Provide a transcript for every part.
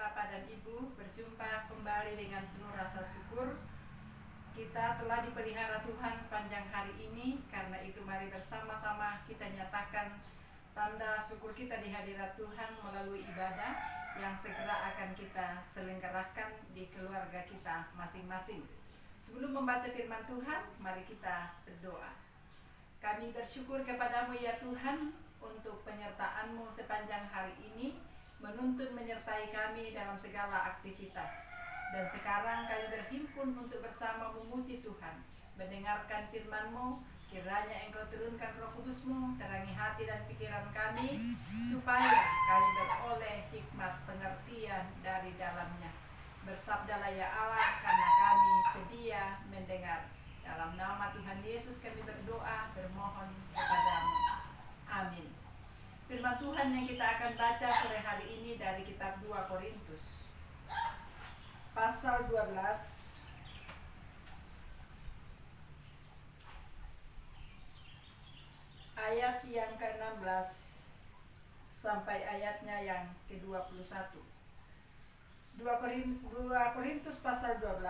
Bapak dan Ibu, berjumpa kembali dengan penuh rasa syukur. Kita telah dipelihara Tuhan sepanjang hari ini, karena itu mari bersama-sama kita nyatakan tanda syukur kita di hadirat Tuhan melalui ibadah yang segera akan kita selenggarakan di keluarga kita masing-masing. Sebelum membaca firman Tuhan, mari kita berdoa. Kami bersyukur kepadamu ya Tuhan untuk penyertaan-Mu sepanjang hari ini, menuntun menyertai kami dalam segala aktivitas. Dan sekarang kami berhimpun untuk bersama memuji Tuhan, mendengarkan firman-Mu. Kiranya Engkau turunkan Roh Kudus-Mu, terangi hati dan pikiran kami, supaya kami beroleh hikmat pengertian dari dalamnya. Bersabdalah ya Allah, karena kami sedia mendengar. Dalam nama Tuhan Yesus kami berdoa, bermohon kepadamu. Amin. Firman Tuhan yang kita akan baca sore hari ini dari kitab 2 Korintus pasal 12 ayat yang ke-16 sampai ayatnya yang ke-21. 2 Korintus pasal 12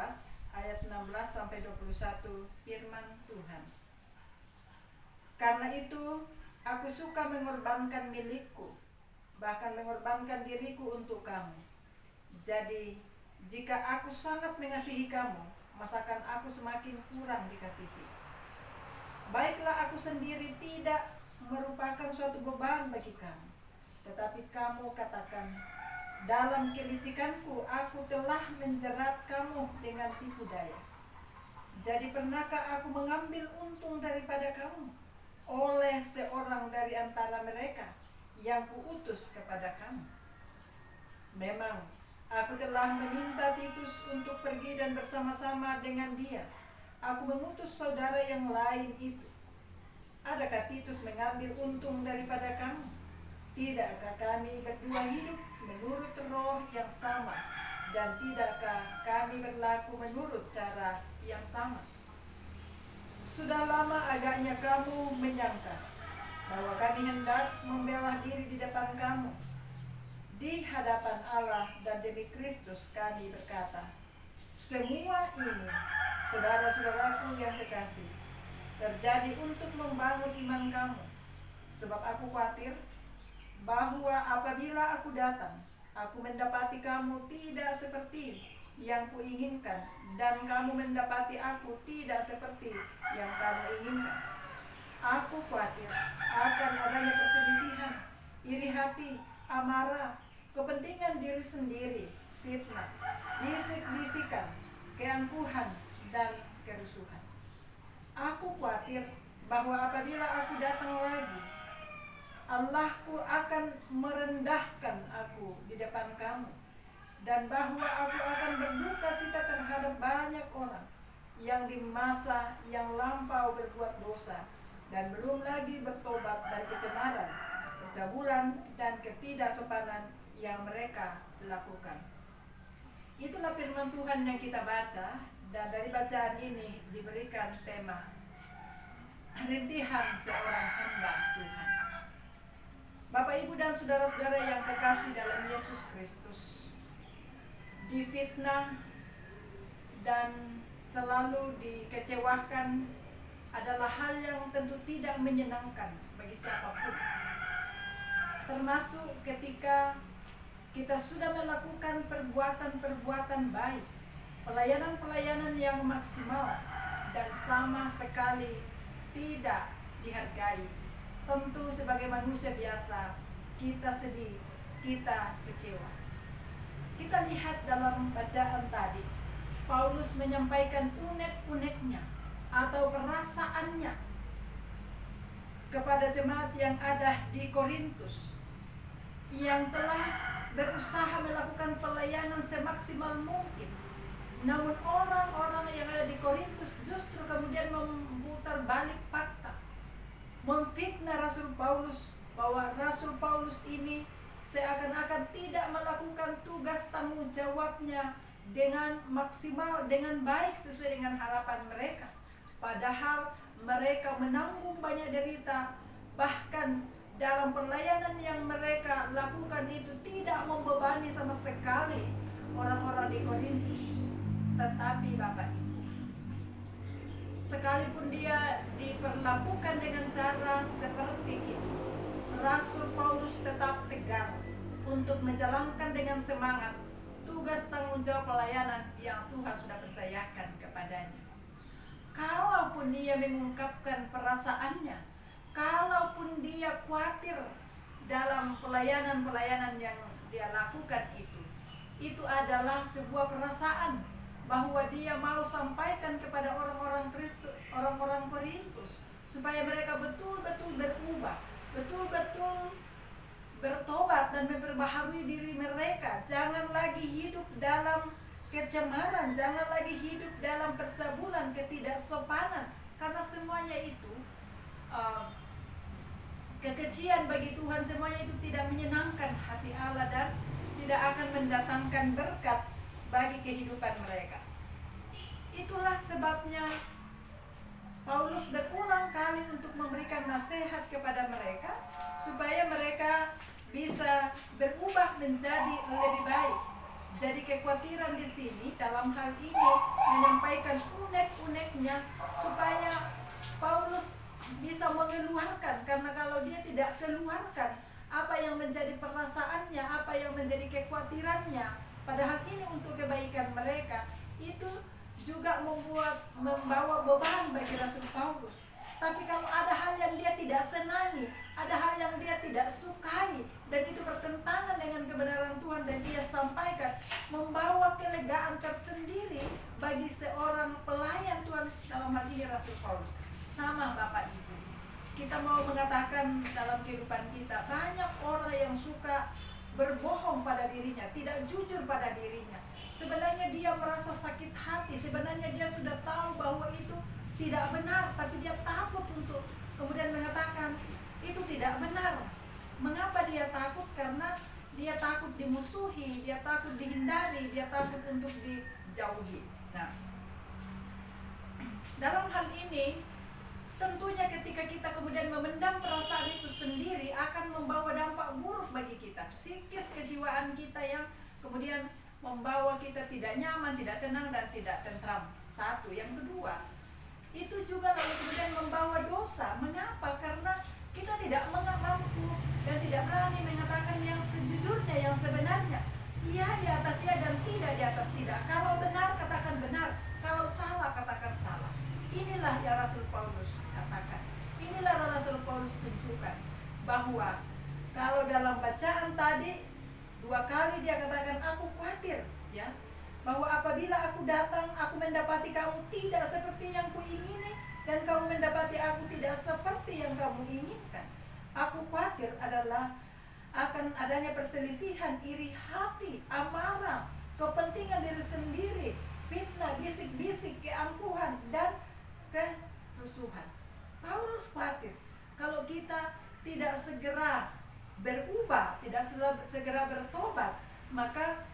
ayat 16 sampai 21, firman Tuhan. Karena itu aku suka mengorbankan milikku, bahkan mengorbankan diriku untuk kamu. Jadi, jika aku sangat mengasihi kamu, masakan aku semakin kurang dikasihi? Baiklah, aku sendiri tidak merupakan suatu beban bagi kamu. Tetapi kamu katakan, dalam kelicikanku aku telah menjerat kamu dengan tipu daya. Jadi pernahkah aku mengambil untung daripada kamu oleh seorang dari antara mereka yang kuutus kepada kamu? Memang aku telah meminta Titus untuk pergi dan bersama-sama dengan dia aku mengutus saudara yang lain itu. Adakah Titus mengambil untung daripada kamu? Tidakkah kami berdua hidup menurut roh yang sama, dan tidakkah kami berlaku menurut cara yang sama? Sudah lama agaknya kamu menyangka bahwa kami hendak membela diri di depan kamu. Di hadapan Allah dan demi Kristus kami berkata, semua ini, saudara-saudaraku yang kekasih, terjadi untuk membangun iman kamu. Sebab aku khawatir bahwa apabila aku datang, aku mendapati kamu tidak seperti yang kuinginkan, dan kamu mendapati aku tidak seperti yang kamu inginkan. Aku khawatir akan adanya perselisihan, iri hati, amarah, kepentingan diri sendiri, fitnah, bisik-bisikan, keangkuhan, dan kerusuhan. Aku khawatir bahwa apabila aku datang lagi, Allahku akan merendahkan aku di depan kamu, dan bahwa aku akan berduka cita terhadap banyak orang yang di masa yang lampau berbuat dosa, dan belum lagi bertobat dari kecemaran, pencabulan, dan ketidaksopanan yang mereka lakukan. Itulah firman Tuhan yang kita baca, dan dari bacaan ini diberikan tema rintihan seorang hamba Tuhan. Bapak, Ibu, dan saudara-saudara yang kekasih dalam Yesus Kristus, difitnah dan selalu dikecewakan adalah hal yang tentu tidak menyenangkan bagi siapapun. Termasuk ketika kita sudah melakukan perbuatan-perbuatan baik, pelayanan-pelayanan yang maksimal, dan sama sekali tidak dihargai. Tentu sebagai manusia biasa, kita sedih, kita kecewa. Kita lihat dalam bacaan tadi, Paulus menyampaikan unek-uneknya atau perasaannya kepada jemaat yang ada di Korintus, yang telah berusaha melakukan pelayanan semaksimal mungkin. Namun orang-orang yang ada di Korintus justru kemudian memutar balik fakta, memfitnah Rasul Paulus, bahwa Rasul Paulus ini seakan-akan tidak melakukan tugas tanggung jawabnya dengan maksimal, dengan baik sesuai dengan harapan mereka. Padahal mereka menanggung banyak derita, bahkan dalam pelayanan yang mereka lakukan itu tidak membebani sama sekali sekali orang-orang di Korintus. Tetapi Bapak Ibu, sekalipun dia diperlakukan dengan cara seperti itu, Rasul Paulus tetap tegar untuk menjalankan dengan semangat tugas tanggung jawab pelayanan yang Tuhan sudah percayakan kepadanya. Kalaupun dia mengungkapkan perasaannya, kalaupun dia khawatir dalam pelayanan-pelayanan yang dia lakukan itu adalah sebuah perasaan bahwa dia mau sampaikan kepada orang-orang Korintus supaya mereka betul-betul berubah, betul-betul bertobat dan memperbaharui diri mereka. Jangan lagi hidup dalam kecemaran, jangan lagi hidup dalam percabulan, ketidaksopanan, karena semuanya itu kekejian bagi Tuhan. Semuanya itu tidak menyenangkan hati Allah dan tidak akan mendatangkan berkat bagi kehidupan mereka. Itulah sebabnya Paulus berulang kali untuk memberikan nasihat kepada mereka supaya mereka bisa berubah menjadi lebih baik. Jadi kekhawatiran di sini dalam hal ini menyampaikan unek-uneknya supaya Paulus bisa mengeluarkan, karena kalau dia tidak keluarkan apa yang menjadi perasaannya, apa yang menjadi kekhawatirannya, padahal ini untuk kebaikan mereka, itu juga membawa beban bagi Rasul Paulus. Tapi kalau ada hal yang dia tidak senangi, ada hal yang dia tidak sukai, dan itu bertentangan dengan kebenaran Tuhan, dan dia sampaikan, membawa kelegaan tersendiri bagi seorang pelayan Tuhan, dalam hal ini Rasul Paulus. Sama Bapak Ibu, kita mau mengatakan dalam kehidupan kita, banyak orang yang suka berbohong pada dirinya, tidak jujur pada dirinya. Sebenarnya dia merasa sakit hati, sebenarnya dia sudah tahu bahwa itu tidak benar, tapi dia takut untuk kemudian mengatakan itu tidak benar. Mengapa dia takut? Karena dia takut dimusuhi, dia takut dihindari, dia takut untuk dijauhi. Nah, dalam hal ini tentunya ketika kita kemudian memendam perasaan itu sendiri akan membawa dampak buruk bagi kita, psikis kejiwaan kita yang kemudian membawa kita tidak nyaman, tidak tenang, dan tidak tentram. Satu. Yang kedua, itu juga lalu kemudian membawa dosa. Mengapa? Karena kita tidak mampu dan tidak berani mengatakan yang sejujurnya, yang sebenarnya. Iya di atas ya dan tidak di atas tidak. Kalau benar katakan benar, kalau salah katakan salah. Inilah yang Rasul Paulus katakan. Inilah Rasul Paulus tunjukkan bahwa kalau dalam bacaan tadi 2 kali dia katakan aku khawatir, ya, bahwa apabila aku datang aku mendapati kamu tidak seperti yang kuingini dan kamu mendapati aku tidak seperti yang kamu inginkan. Aku khawatir adalah akan adanya perselisihan, iri hati, amarah, kepentingan diri sendiri, fitnah, bisik-bisik, keangkuhan, dan kerusuhan. Paulus khawatir kalau kita tidak segera berubah, tidak segera bertobat, maka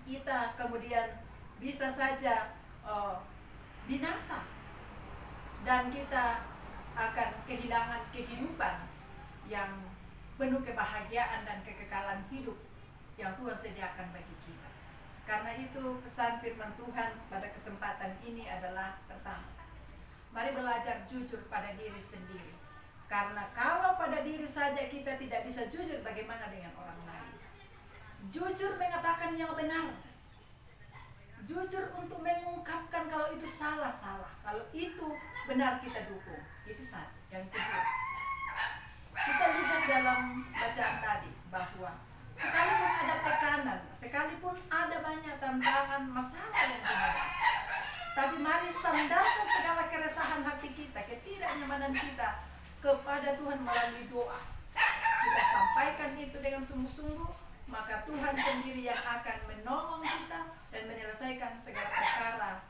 kita kemudian bisa saja binasa dan kita akan kehilangan kehidupan yang penuh kebahagiaan dan kekekalan hidup yang Tuhan sediakan bagi kita. Karena itu pesan firman Tuhan pada kesempatan ini adalah pertama, mari belajar jujur pada diri sendiri. Karena kalau pada diri saja kita tidak bisa jujur, bagaimana dengan orang lain? Jujur mengatakan yang benar. Jujur untuk mengungkapkan kalau itu salah. Kalau itu benar kita dukung. Itu satu. Yang kedua, kita lihat dalam bacaan tadi bahwa sekalipun ada tekanan, sekalipun ada banyak tantangan, masalah yang dihadapi, tapi mari sandarkan segala keresahan hati kita, ketidaknyamanan kita kepada Tuhan melalui doa. Kita sampaikan itu dengan sungguh-sungguh, maka Tuhan sendiri yang akan menolong kita dan menyelesaikan segala perkara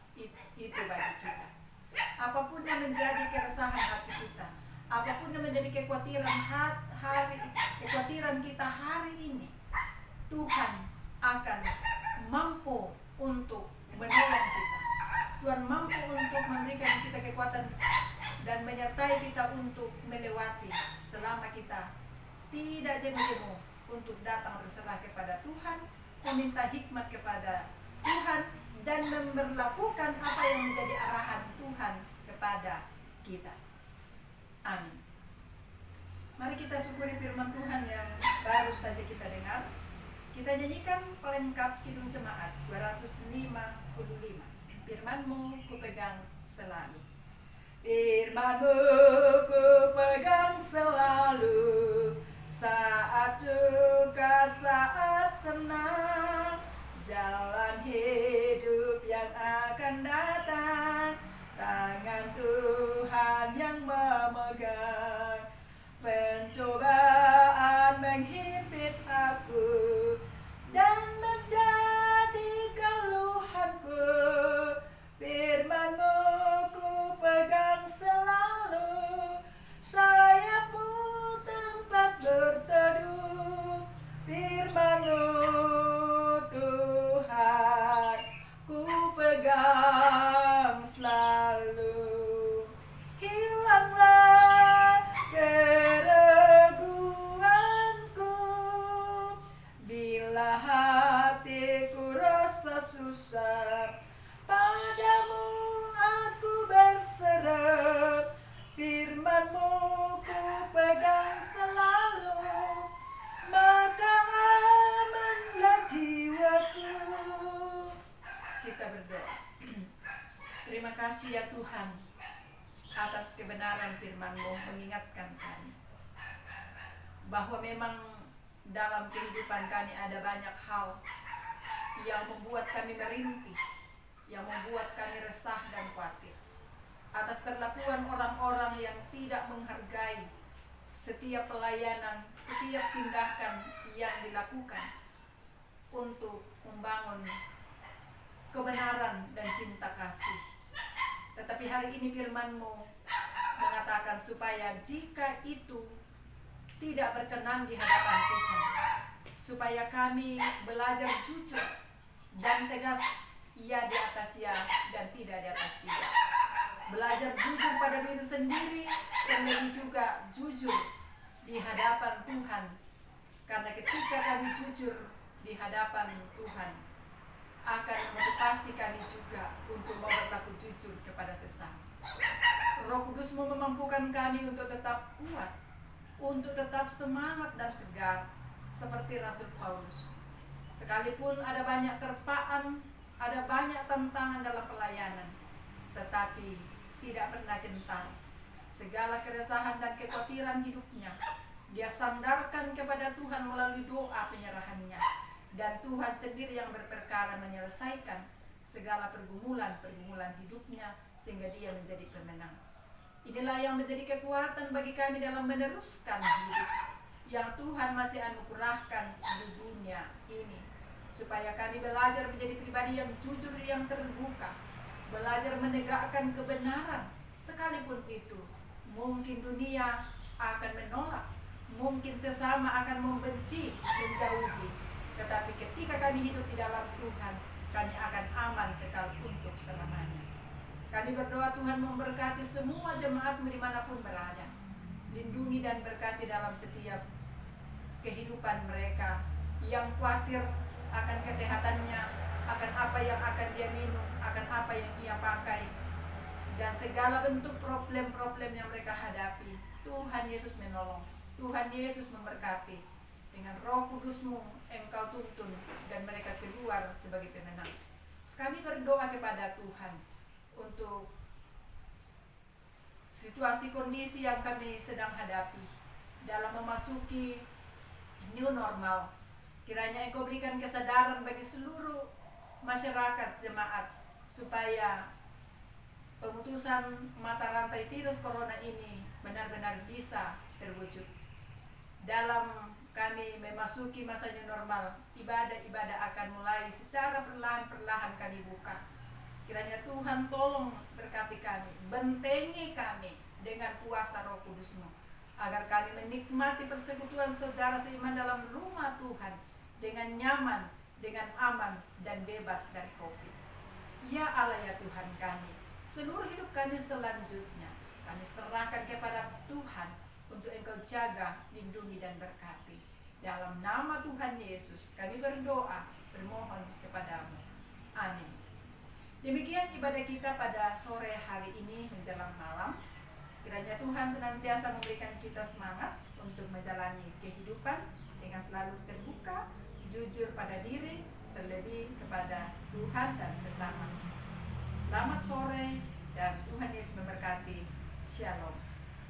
itu bagi kita. Apapun yang menjadi keresahan hati kita, apapun yang menjadi kekhawatiran kita hari ini, Tuhan akan mampu untuk menolong kita. Tuhan mampu untuk memberikan kita kekuatan dan menyertai kita untuk melewati selama kita tidak jemu-jemu untuk datang berserah kepada Tuhan, meminta hikmat kepada Tuhan dan memberlakukan apa yang menjadi arahan Tuhan kepada kita. Amin. Mari kita syukuri firman Tuhan yang baru saja kita dengar. Kita nyanyikan pelengkap Kidung Jemaat 255. Firman-Mu kupegang selalu. Firman-Mu kupegang selalu, saat duka, saat senang, jalan hidup yang akan datang, tangan Tuhan yang memegang. Pencobaan menghimpit aku dan menjadi keluhanku, firman-Mu ku pegang selalu, sayap-Mu tempat berteduh, firman-Mu Tuhan ku pegang selalu. Hilanglah keraguanku bila hatiku rasa susah, padamu aku berserah, firman-Mu ku pegang selalu, maka amanlah jiwaku. Kita berdoa. Terima kasih ya Tuhan atas kebenaran firman-Mu mengingatkan kami bahwa memang dalam kehidupan kami ada banyak hal yang membuat kami merintih, yang membuat kami resah dan khawatir atas perlakuan orang-orang yang tidak menghargai setiap pelayanan, setiap tindakan yang dilakukan untuk membangun kebenaran dan cinta kasih. Tetapi hari ini firman-Mu mengatakan supaya jika itu tidak berkenan di hadapan Tuhan, supaya kami belajar jujur dan tegas, ya di atas ya dan tidak di atas tidak. Belajar jujur pada diri sendiri dan lebih juga jujur di hadapan Tuhan. Karena ketika kami jujur di hadapan Tuhan, akan memotivasi kami juga untuk mau berlaku jujur kepada sesama. Roh Kudus-Mu memampukan kami untuk tetap kuat, untuk tetap semangat dan tegar seperti Rasul Paulus. Sekalipun ada banyak terpaan, ada banyak tantangan dalam pelayanan, tetapi tidak pernah gentar. Segala keresahan dan kekhawatiran hidupnya dia sandarkan kepada Tuhan melalui doa penyerahannya. Dan Tuhan sendiri yang berperkara menyelesaikan segala pergumulan hidupnya sehingga dia menjadi pemenang. Inilah yang menjadi kekuatan bagi kami dalam meneruskan hidup yang Tuhan masih anugerahkan di dunia ini, supaya kami belajar menjadi pribadi yang jujur, yang terbuka, belajar menegakkan kebenaran sekalipun itu mungkin dunia akan menolak, mungkin sesama akan membenci, menjauhi. Tetapi ketika kami hidup di dalam Tuhan, kami akan aman kekal untuk selamanya. Kami berdoa Tuhan memberkati semua jemaat-Mu dimanapun berada. Lindungi dan berkati dalam setiap kehidupan mereka yang khawatir akan kesehatannya, akan apa yang akan dia minum, akan apa yang ia pakai, dan segala bentuk problem-problem yang mereka hadapi. Tuhan Yesus menolong, Tuhan Yesus memberkati. Dengan Roh Kudus-Mu Engkau tuntun dan mereka keluar sebagai pemenang. Kami berdoa kepada Tuhan untuk situasi kondisi yang kami sedang hadapi dalam memasuki new normal. Kiranya Engkau berikan kesadaran bagi seluruh masyarakat jemaat supaya pemutusan mata rantai virus corona ini benar-benar bisa terwujud. Dalam kami memasuki masa new normal, ibadah-ibadah akan mulai secara perlahan-perlahan kami buka. Kiranya Tuhan tolong berkati kami, bentengi kami dengan kuasa Roh Kudus-Mu, agar kami menikmati persekutuan saudara seiman dalam rumah Tuhan dengan nyaman, dengan aman, dan bebas dari COVID. Ya Allah ya Tuhan kami, seluruh hidup kami selanjutnya kami serahkan kepada Tuhan untuk Engkau jaga, lindungi, dan berkati. Dalam nama Tuhan Yesus kami berdoa, bermohon ibadah kita pada sore hari ini menjelang malam. Kiranya Tuhan senantiasa memberikan kita semangat untuk menjalani kehidupan dengan selalu terbuka, jujur pada diri, terlebih kepada Tuhan dan sesama. Selamat sore dan Tuhan Yesus memberkati. Shalom.